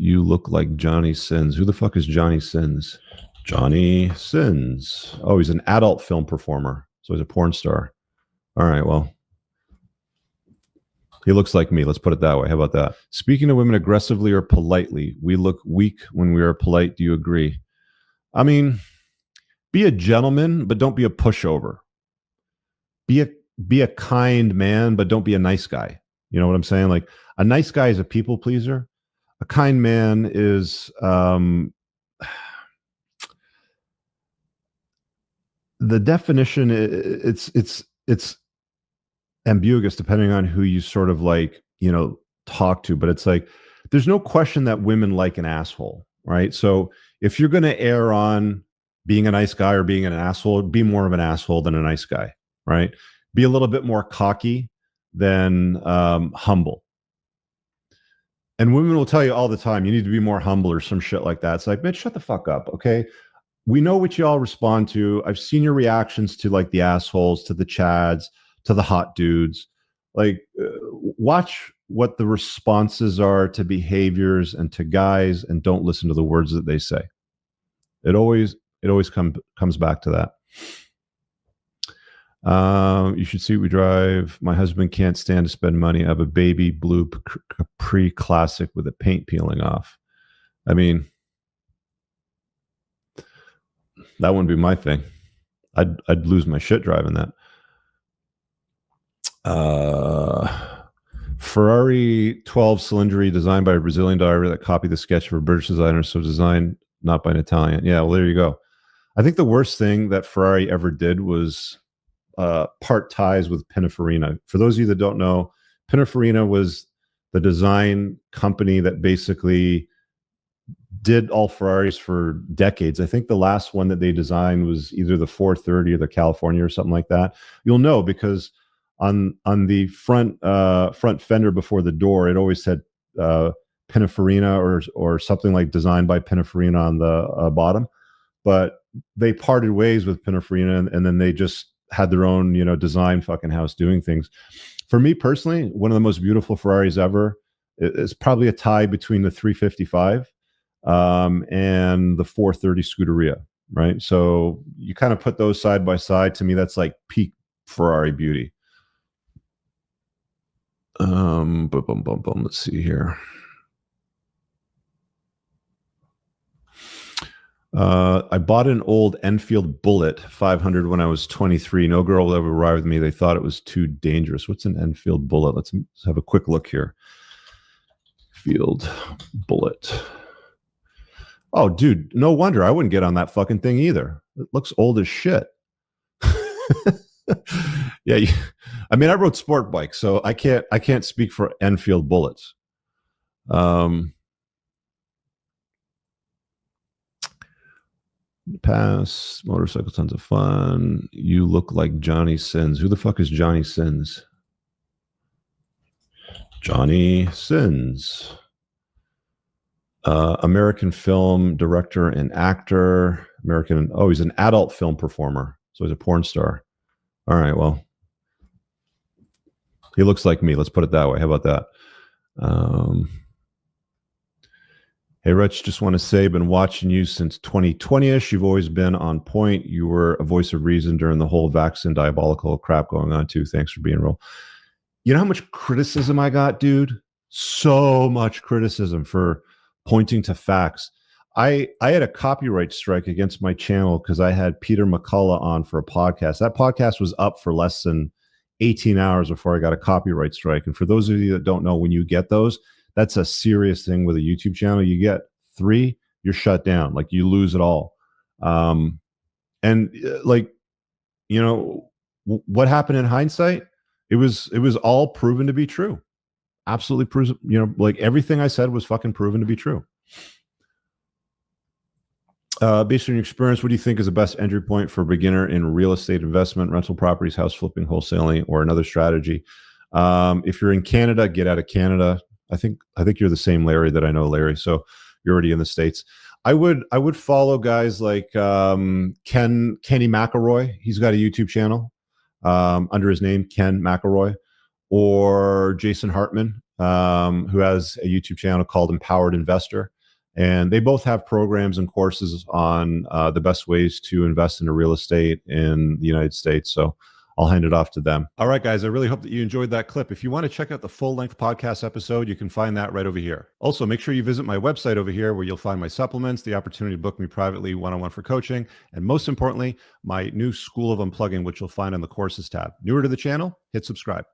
You look like Johnny Sins. Who the fuck is Johnny Sins? Johnny Sins. Oh, he's an adult film performer. So he's a porn star. All right, well, he looks like me. Let's put it that way. How about that? Speaking to women aggressively or politely, we look weak when we are polite. Do you agree? I mean, be a gentleman, but don't be a pushover. Be a kind man, but don't be a nice guy. You know what I'm saying? Like, a nice guy is a people pleaser. A kind man is the definition. It's ambiguous depending on who you sort of like, talk to. But it's like, there's no question that women like an asshole, right? So if you're going to err on being a nice guy or being an asshole, be more of an asshole than a nice guy, right? Be a little bit more cocky than humble. And women will tell you all the time, you need to be more humble or some shit like that. It's like, bitch, shut the fuck up, okay? We know what you all respond to. I've seen your reactions to like the assholes, to the chads, to the hot dudes. Like, watch what the responses are to behaviors and to guys, and don't listen to the words that they say. It always comes back to that. You should see what we drive. My husband can't stand to spend money. I have a baby blue Capri Classic with the paint peeling off. I mean, that wouldn't be my thing. I'd lose my shit driving that. Ferrari 12 cylindry designed by a Brazilian driver that copied the sketch of a British designer, so designed not by an Italian. Yeah, well, there you go. I think the worst thing that Ferrari ever did was part ties with Pininfarina. For those of you that don't know, Pininfarina was the design company that basically did all Ferraris for decades. I think the last one that they designed was either the 430 or the California or something like that. You'll know because on the front fender before the door, it always said Pininfarina or something like designed by Pininfarina on the bottom. But they parted ways with Pininfarina, and then they just had their own, design fucking house doing things. For me personally, one of the most beautiful Ferraris ever is probably a tie between the 355 and the 430 Scuderia, right? So you kind of put those side by side. To me, that's like peak Ferrari beauty. Let's see here. I bought an old Enfield Bullet 500 when I was 23. No girl will ever ride with me. They thought it was too dangerous. What's an Enfield Bullet? Let's have a quick look here. Field Bullet. Oh, dude, no wonder I wouldn't get on that fucking thing either. It looks old as shit. Yeah, I mean, I rode sport bikes, so I can't speak for Enfield Bullets. Pass, motorcycle, tons of fun. You look like Johnny Sins. Who the fuck is Johnny Sins? Johnny Sins. American film director and actor. He's an adult film performer. So he's a porn star. All right, well, he looks like me. Let's put it that way. How about that? Hey, Rich, just want to say, been watching you since 2020-ish. You've always been on point. You were a voice of reason during the whole vaccine diabolical crap going on, too. Thanks for being real. You know how much criticism I got, dude? So much criticism for pointing to facts. I had a copyright strike against my channel because I had Peter McCullough on for a podcast. That podcast was up for less than 18 hours before I got a copyright strike. And for those of you that don't know, when you get those, that's a serious thing with a YouTube channel. You get 3, you're shut down. Like, you lose it all. What happened in hindsight? It was all proven to be true. Absolutely proven. Like, everything I said was fucking proven to be true. Based on your experience, what do you think is the best entry point for a beginner in real estate investment, rental properties, house flipping, wholesaling, or another strategy? If you're in Canada, get out of Canada. I think you're the same Larry that I know, Larry. So you're already in the States. I would follow guys like Kenny McElroy. He's got a YouTube channel under his name, Ken McElroy, or Jason Hartman. who has a YouTube channel called Empowered Investor. And they both have programs and courses on the best ways to invest into real estate in the United States. So I'll hand it off to them. All right, guys, I really hope that you enjoyed that clip. If you want to check out the full-length podcast episode, you can find that right over here. Also, make sure you visit my website over here where you'll find my supplements, the opportunity to book me privately one-on-one for coaching, and most importantly, my new School of Unplugging, which you'll find on the Courses tab. Newer to the channel? Hit subscribe.